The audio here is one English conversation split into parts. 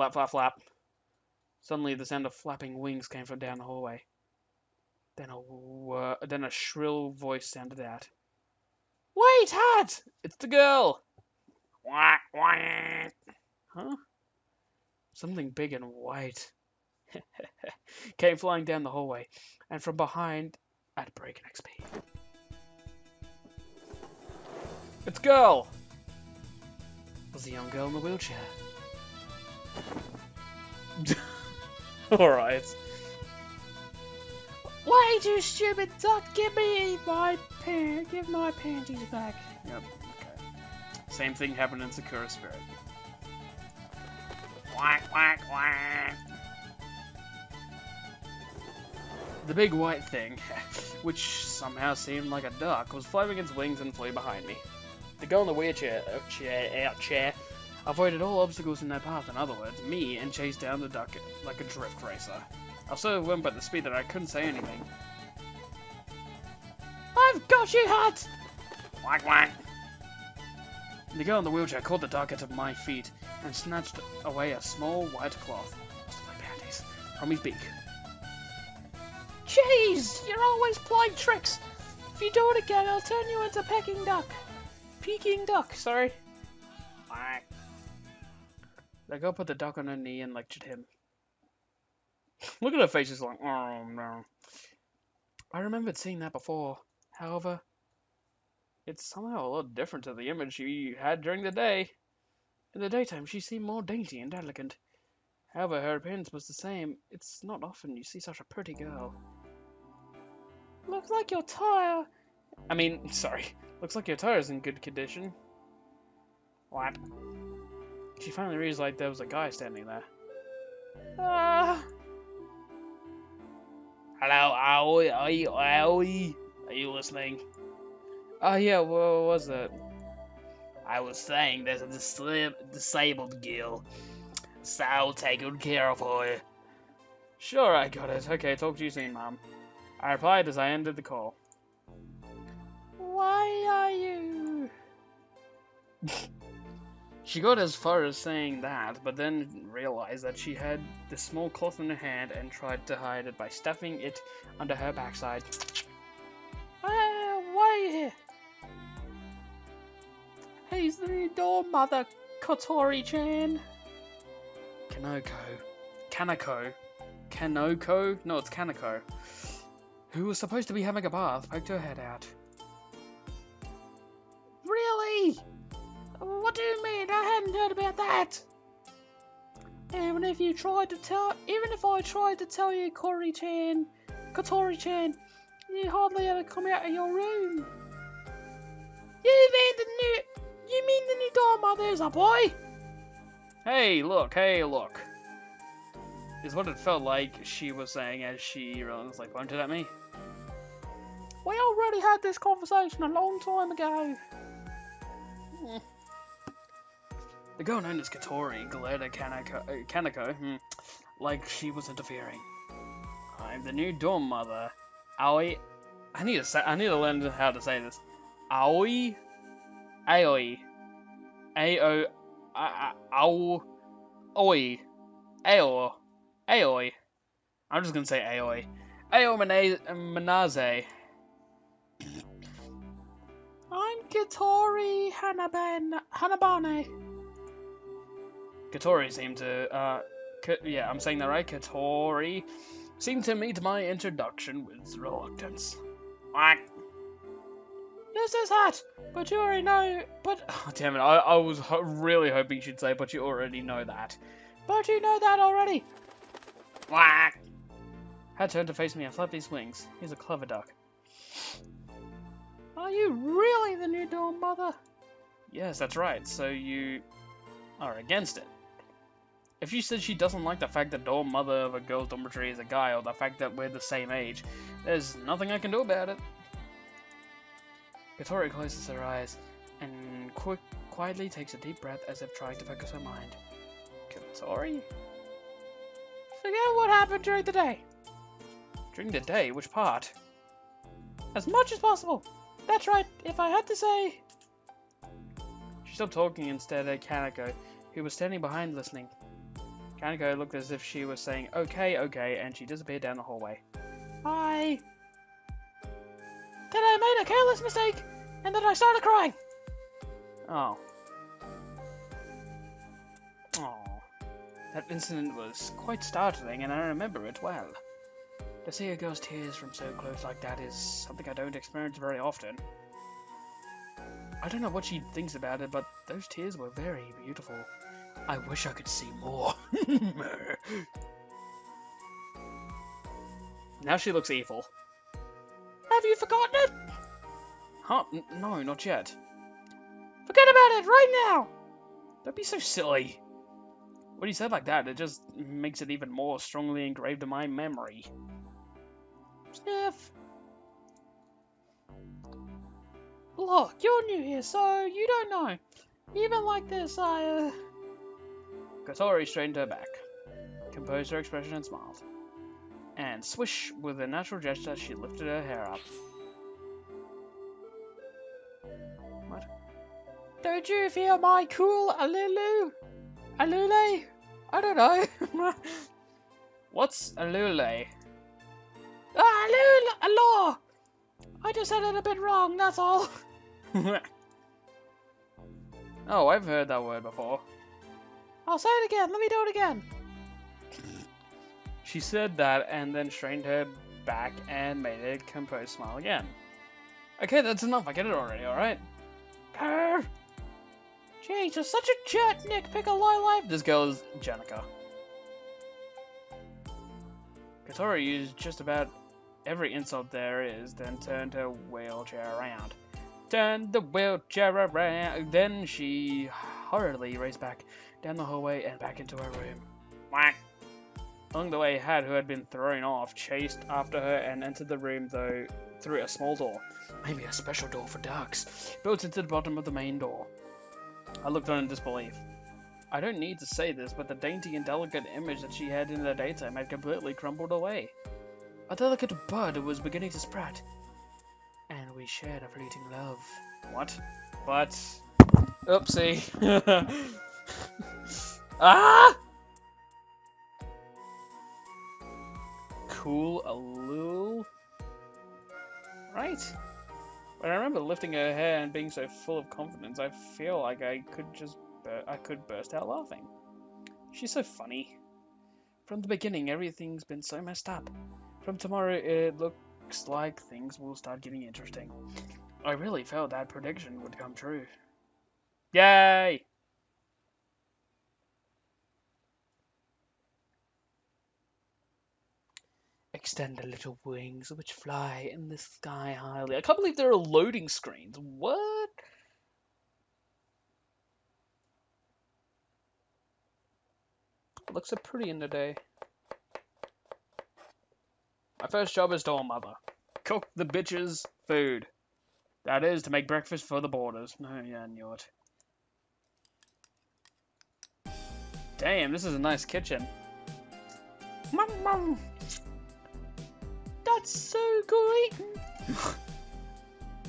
Flap, flap, flap. Suddenly, the sound of flapping wings came from down the hallway. Then a shrill voice sounded out. Wait, Hat! It's the girl! Quack, quack. Huh? Something big and white came flying down the hallway, and from behind at breakneck speed. It's girl! It was a young girl in the wheelchair. Alright. Wait, you stupid duck! Give my panties back. Yep, okay. Same thing happened in Sakura Spirit. Quack, quack, quack. The big white thing, which somehow seemed like a duck, was flapping its wings and flew behind me. The girl in the wheelchair avoided all obstacles in their path, in other words, me, and chased down the duck like a drift racer. I so went by the speed that I couldn't say anything. I've got you, Hat! Quack, quack. The girl in the wheelchair caught the duck out of my feet and snatched away a small white cloth, like panties, from his beak. Jeez, you're always playing tricks. If you do it again, I'll turn you into Peking duck, sorry. Quack. The girl put the duck on her knee and lectured him. Look at her face, she's like, oh no. I remembered seeing that before. However, it's somehow a lot different to the image you had during the day. In the daytime, she seemed more dainty and elegant. However, her appearance was the same. It's not often you see such a pretty girl. Looks like your tire... looks like your tire's in good condition. What? She finally realized there was a guy standing there. Hello, Aoi, Aoi. Are you listening? Yeah, what was it? I was saying there's a disabled girl, so I'll take good care of her. Sure, I got it. Okay, talk to you soon, Mom. I replied as I ended the call. Why are you... She got as far as saying that, but then realized that she had the small cloth in her hand and tried to hide it by stuffing it under her backside. Why are you here? He's the new dorm mother, Kotori-chan. Kanoko? No, it's Kanako. Who was supposed to be having a bath, poked her head out. Really? What do you mean? I hadn't heard about that. Even if I tried to tell you, Kotori-chan, you hardly ever come out of your room. You mean the new dorm mother is a boy? Hey, look. Is what it felt like she was saying as she relentlessly pointed at me. We already had this conversation a long time ago. The girl known as Kotori glared at Kanako like she was interfering. I'm the new dorm mother, Aoi. I need to learn how to say this. Aoi. I'm just gonna say Aoi. Aoi Minase. I'm Kotori Hanabane. Kotori seemed to, I'm saying that right? Kotori seemed to meet my introduction with reluctance. What? This is Hat, but you already know, oh, damn it, I was really hoping she'd say, but you already know that. But you know that already. Quack. Hat turned to face me and flapped his wings. He's a clever duck. Are you really the new dorm mother? Yes, that's right. So you are against it. If she says she doesn't like the fact that dorm mother of a girl's dormitory is a guy, or the fact that we're the same age, there's nothing I can do about it. Kotori closes her eyes and quietly takes a deep breath as if trying to focus her mind. Kotori? Forget what happened during the day. During the day? Which part? As much as possible. That's right, if I had to say. She stopped talking and stared at Kanako, who was standing behind listening. Kaneko looked as if she was saying, okay, okay, and she disappeared down the hallway. Hi! Then I made a careless mistake, and then I started crying! Oh. Oh. That incident was quite startling, and I remember it well. To see a girl's tears from so close like that is something I don't experience very often. I don't know what she thinks about it, but those tears were very beautiful. I wish I could see more. Now she looks evil. Have you forgotten it? Huh? No, not yet. Forget about it right now! Don't be so silly. When you say it like that, it just makes it even more strongly engraved in my memory. Sniff. Look, you're new here, so you don't know. Even like this, Kotori straightened her back, composed her expression and smiled. And swish, with a natural gesture, she lifted her hair up. What? Don't you feel my cool Alulu? Alule? I don't know. What's Alule? Alula! I just said it a bit wrong, that's all. Oh, I've heard that word before. I'll say it again, let me do it again. She said that and then straightened her back and made a composed smile again. Okay, that's enough, I get it already, alright? Jeez, you're such a jerk, Nick, pick a life. This girl is Jenica. Kotori used just about every insult there is, then turned her wheelchair around. Turned the wheelchair around. Then she hurriedly raced back down the hallway and back into her room. Whack! Along the way, Had, who had been thrown off, chased after her and entered the room, though through a small door. Maybe a special door for ducks, built into the bottom of the main door. I looked on in disbelief. I don't need to say this, but the dainty and delicate image that she had in the daytime had completely crumbled away. A delicate bud was beginning to sprout, and we shared a fleeting love. What? But... Oopsie. Ah! Cool Alul? Right. But I remember lifting her hair and being so full of confidence, I feel like I could burst out laughing. She's so funny. From the beginning, everything's been so messed up. From tomorrow, it looks like things will start getting interesting. I really felt that prediction would come true. Yay! Extend the little wings which fly in the sky highly. I can't believe there are loading screens. What? Looks so pretty in the day. My first job is dorm mother. Cook the bitches food. That is, to make breakfast for the boarders. No, yeah, I knew it. Damn, this is a nice kitchen. Mum. That's so good eating.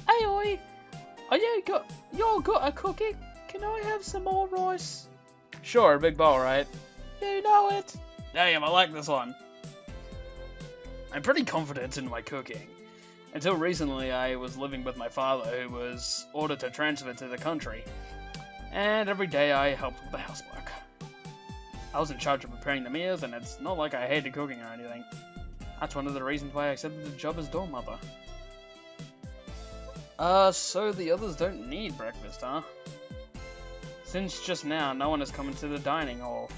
Aoi, you're good at cooking? Can I have some more rice? Sure, a big bowl, right? You know it. Damn, I like this one. I'm pretty confident in my cooking. Until recently, I was living with my father, who was ordered to transfer to the country. And every day I helped with the housework. I was in charge of preparing the meals, and it's not like I hated cooking or anything. That's one of the reasons why I accepted the job as dorm mother. So the others don't need breakfast, huh? Since just now, no one has come into the dining hall.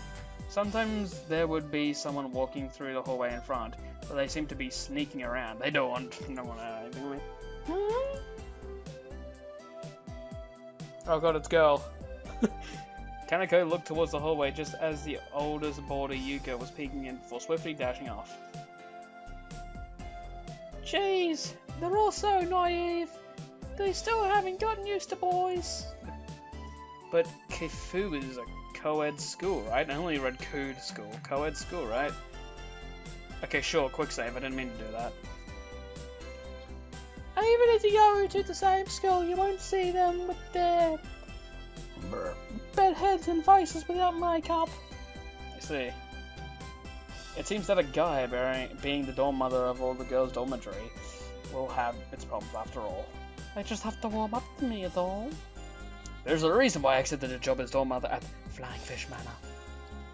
Sometimes there would be someone walking through the hallway in front, but they seem to be sneaking around. They don't want no one out anything with me. Oh god, it's girl. Kaneko looked towards the hallway just as the oldest boarder Yuka was peeking in before swiftly dashing off. Jeez, they're all so naive. They still haven't gotten used to boys. But Kifu is a co-ed school, right? I only read Coed school. Co-ed school, right? Okay, sure, quick save. I didn't mean to do that. Even if you go to the same school, you won't see them with their bed heads and faces without makeup. I see. It seems that a guy being the dorm mother of all the girls' dormitory will have its problems after all. I just have to warm up to me, though. There's a reason why I accepted a job as dorm mother at Flying Fish Manor.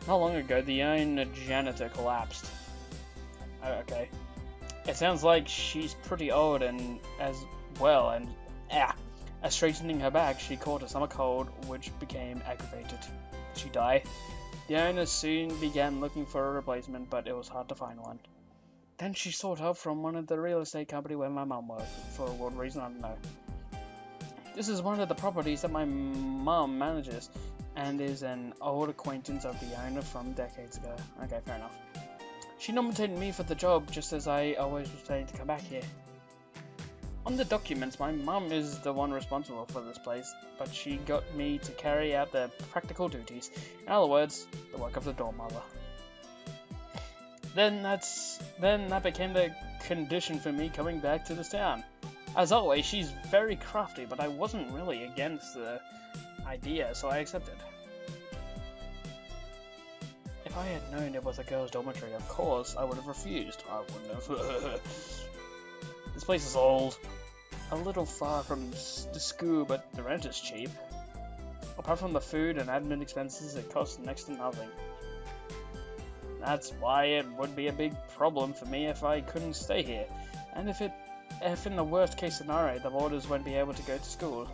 Not long ago, the own janitor collapsed. Oh, okay. It sounds like she's pretty old and as well, and as straightening her back, she caught a summer cold, which became aggravated. Did she die? The owner soon began looking for a replacement, but it was hard to find one. Then she sought help from one of the real estate company where my mum worked, for what reason I don't know. This is one of the properties that my mum manages, and is an old acquaintance of the owner from decades ago. Okay, fair enough. She nominated me for the job, just as I always was planning to come back here. On the documents, my mum is the one responsible for this place, but she got me to carry out the practical duties. In other words, the work of the dorm mother. Then that became the condition for me coming back to this town. As always, she's very crafty, but I wasn't really against the idea, so I accepted. If I had known it was a girls' dormitory, of course, I would have refused. I wouldn't have. This place is old. A little far from the school, but the rent is cheap. Apart from the food and admin expenses, it costs next to nothing. That's why it would be a big problem for me if I couldn't stay here. And if in the worst case scenario, the boarders won't be able to go to school.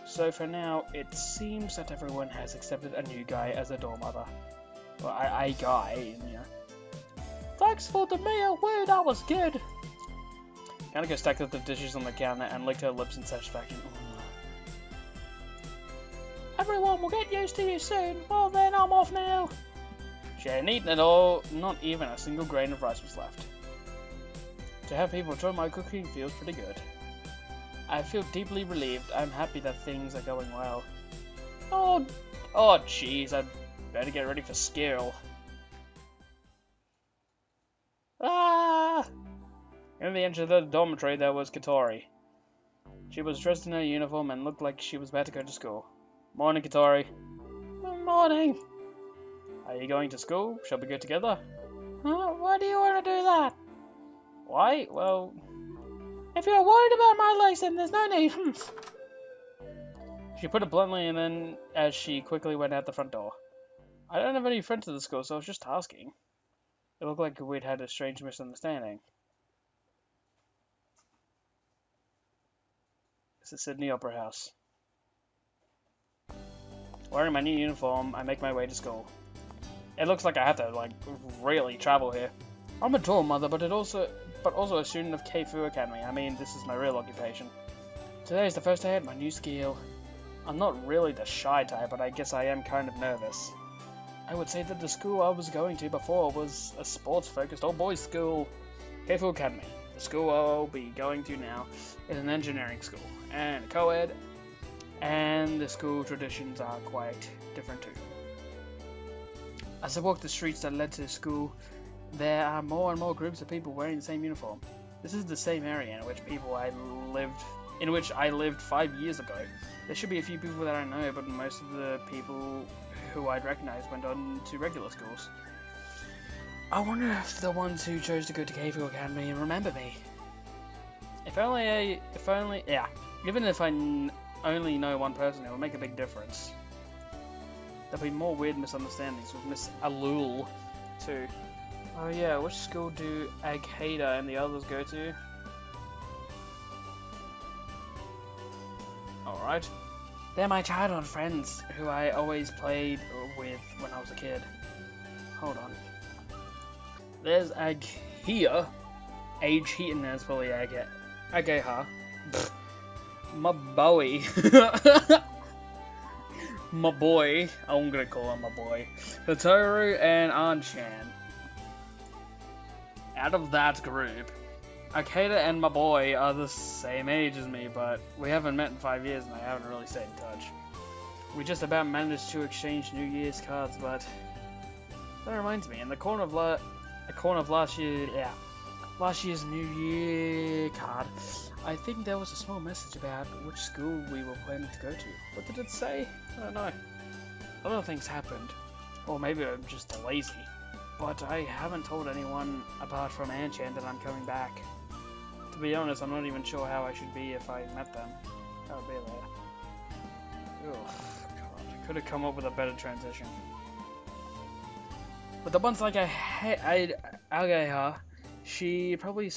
So for now, it seems that everyone has accepted a new guy as a dorm mother. Well, a guy, you know. Thanks for the meal, woo, that was good! Kaneko stacked up the dishes on the counter and licked her lips in satisfaction. Everyone will get used to you soon. Well then, I'm off now. She hadn't eaten at all, not even a single grain of rice was left. To have people enjoy my cooking feels pretty good. I feel deeply relieved. I'm happy that things are going well. Oh jeez, I'd better get ready for school. In the entrance of the dormitory, there was Katori. She was dressed in her uniform and looked like she was about to go to school. Morning, Katori. Morning. Are you going to school? Shall we go together? Why do you want to do that? Why? Well, if you're worried about my legs, then there's no need. She put it bluntly, and then, as she quickly went out the front door. I don't have any friends at the school, so I was just asking. It looked like we'd had a strange misunderstanding. This is Sydney Opera House. Wearing my new uniform, I make my way to school. It looks like I have to, like, really travel here. I'm a dorm mother, but also a student of Keifu Academy. I mean, this is my real occupation. Today is the first day at my new skill. I'm not really the shy type, but I guess I am kind of nervous. I would say that the school I was going to before was a sports-focused all-boys school, Keifu Academy. The school I'll be going to now is an engineering school, and a co-ed, and the school traditions are quite different too. As I walk the streets that led to the school, there are more and more groups of people wearing the same uniform. This is the same area in which I lived 5 years ago. There should be a few people that I know, but most of the people who I'd recognize went on to regular schools. I wonder if the ones who chose to go to Keifu Academy remember me. Even if I only know one person, it will make a big difference. There'll be more weird misunderstandings with Miss Alul, too. Oh yeah, which school do Agheda and the others go to? Alright. They're my childhood friends, who I always played with when I was a kid. Hold on. There's Aghea. Age-Heat, and there's probably Ageha. My boy. My boy. I'm gonna call him my boy. Satoru and Anshan. Out of that group, Akeda and my boy are the same age as me, but we haven't met in 5 years and I haven't really stayed in touch. We just about managed to exchange New Year's cards, but that reminds me, in the corner of last year's New Year card, I think there was a small message about which school we were planning to go to. What did it say? I don't know. Other things happened. Or maybe I'm just lazy. But I haven't told anyone apart from Anchan that I'm coming back. To be honest, I'm not even sure how I should be if I met them. I would be there. Ugh, God, I could have come up with a better transition. But the ones like Ageha, she'd probably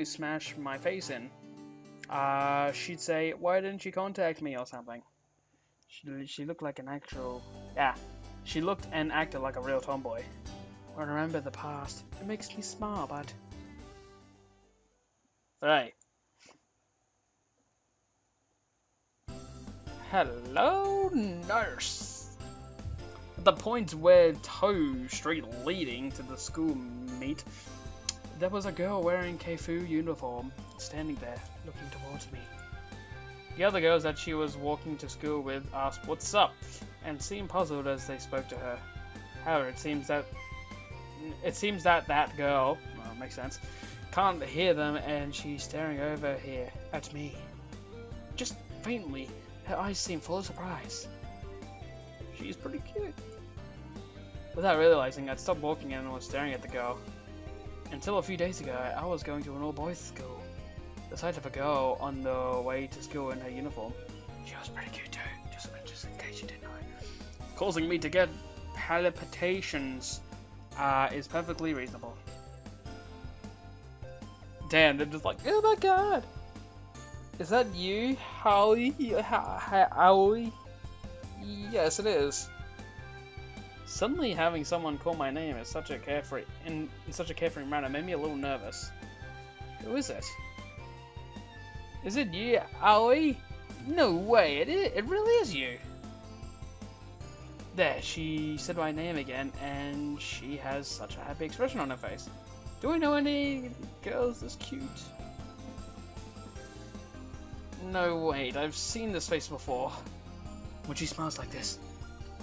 smash my face in. She'd say, "Why didn't you contact me?" or something. She looked like an actual... Yeah, she looked and acted like a real tomboy. When I remember the past, it makes me smile, but... Hey. Hello, nurse. At the point where Toe Street leading to the school meet, there was a girl wearing Keifu uniform, standing there, looking towards me. The other girls that she was walking to school with asked "What's up?" and seemed puzzled as they spoke to her. However, it seems that that girl, well, makes sense, can't hear them, and she's staring over here at me. Just faintly, her eyes seem full of surprise. She's pretty cute. Without realizing, I'd stopped walking and was staring at the girl. Until a few days ago, I was going to an all-boys school. The sight of a girl on the way to school in her uniform, she was pretty cute too, just in case you didn't know, causing me to get palpitations, is perfectly reasonable. Damn, they're just like, oh my god! Is that you, Aoi? Yes, it is. Suddenly having someone call my name in such a carefree manner made me a little nervous. Who is it? Is it you, Aoi? No way, it really is you. There, she said my name again, and she has such a happy expression on her face. Do I know any girls this cute? No, wait, I've seen this face before. When she smiles like this,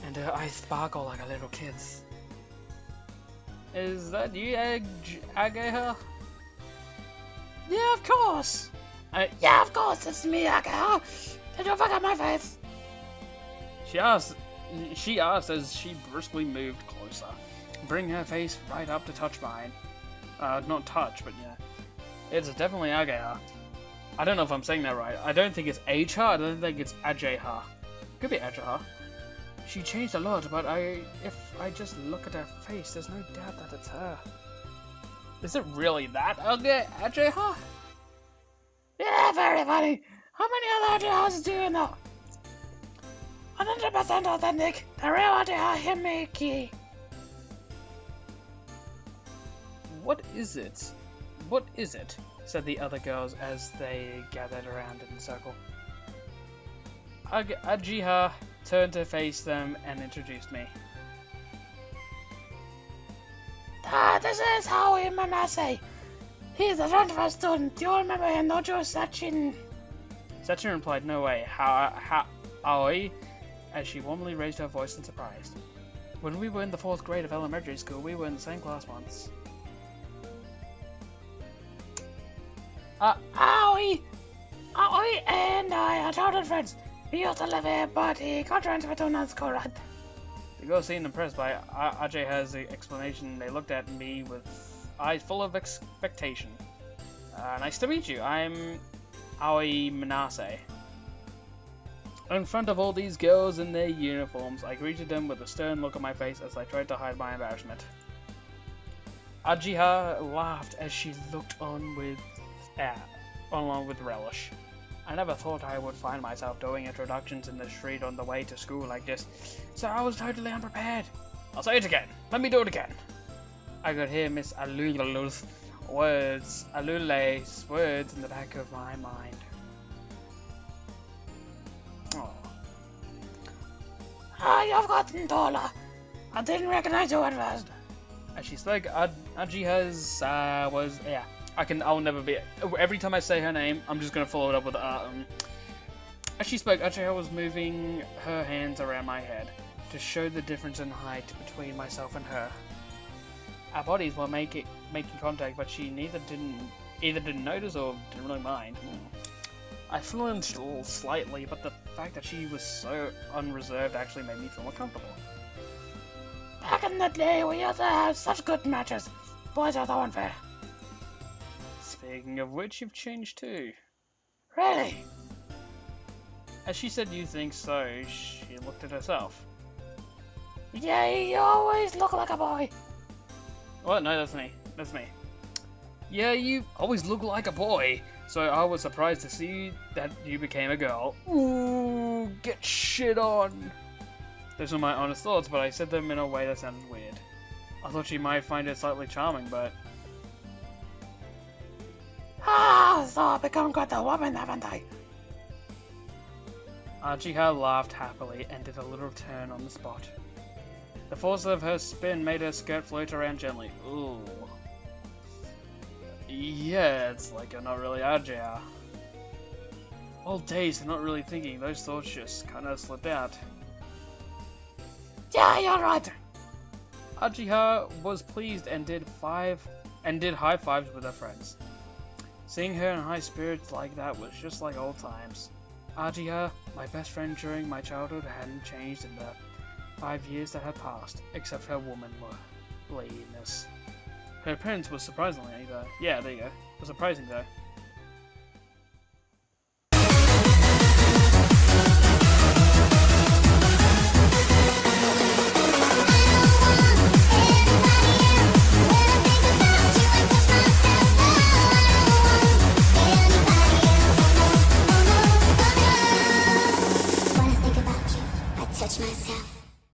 and her eyes sparkle like a little kid's. Is that you, Ageha? Yeah, of course! Yeah, of course, it's me, Ageha! Did you forget my face? She asked as she briskly moved closer, bringing her face right up to touch mine. Not touch, but yeah. It's definitely Ageha. I don't know if I'm saying that right. I don't think it's Ageha, I don't think it's Ageha. Could be Ageha. She changed a lot, but if I just look at her face, there's no doubt that it's her. Is it really that Ageha? Yeah, very funny. How many other Agehas do you know? 100% authentic. The real Ageha Himeki. What is it? What is it? Said the other girls as they gathered around in a circle. Ageha turned to face them and introduced me. This is Aoi Minase. He's a 21st student. You remember him, don't you, Sachin? Sachin replied, no way. Aoi? As she warmly raised her voice in surprise. When we were in the 4th grade of elementary school, we were in the same class once. Aoi and I are childhood friends. We used to live here, but he got transferred to another school, right? The girls seemed impressed by Ageha's explanation. They looked at me with eyes full of expectation. Nice to meet you. I'm Aoi Minase. In front of all these girls in their uniforms, I greeted them with a stern look on my face as I tried to hide my embarrassment. Ageha laughed as she looked on with relish. I never thought I would find myself doing introductions in the street on the way to school like this, so I was totally unprepared. I'll say it again. Let me do it again. I could hear Miss Alule's words in the back of my mind. Oh. You've gotten taller. I didn't recognize you at first. As she spoke, Ageha's I'll never be. Every time I say her name, I'm just gonna follow it up with As she spoke, Ageha was moving her hands around my head to show the difference in height between myself and her. Our bodies were making contact, but she either didn't notice or didn't really mind. I flinched slightly, but the fact that she was so unreserved actually made me feel more comfortable. Definitely, we used to have such good matches. Boys are so unfair. Speaking of which, you've changed too. Really? As she said you think so, she looked at herself. Yeah, you always look like a boy. What? No, that's me. That's me. Yeah, you always look like a boy, so I was surprised to see that you became a girl. Ooh, get shit on. Those were my honest thoughts, but I said them in a way that sounded weird. I thought she might find it slightly charming, but... Ah, so I've become quite a woman, haven't I? Ajiha laughed happily and did a little turn on the spot. The force of her spin made her skirt float around gently. Ooh. Yeah, it's like you're not really Ajiha. All days, I'm not really thinking. Those thoughts just kind of slipped out. Yeah, you're right. Ajiha was pleased and did high fives with her friends. Seeing her in high spirits like that was just like old times. Ajiha, my best friend during my childhood, hadn't changed in the 5 years that had passed, except her womanliness. Her appearance was surprisingly though. Yeah, there you go. Was surprising though.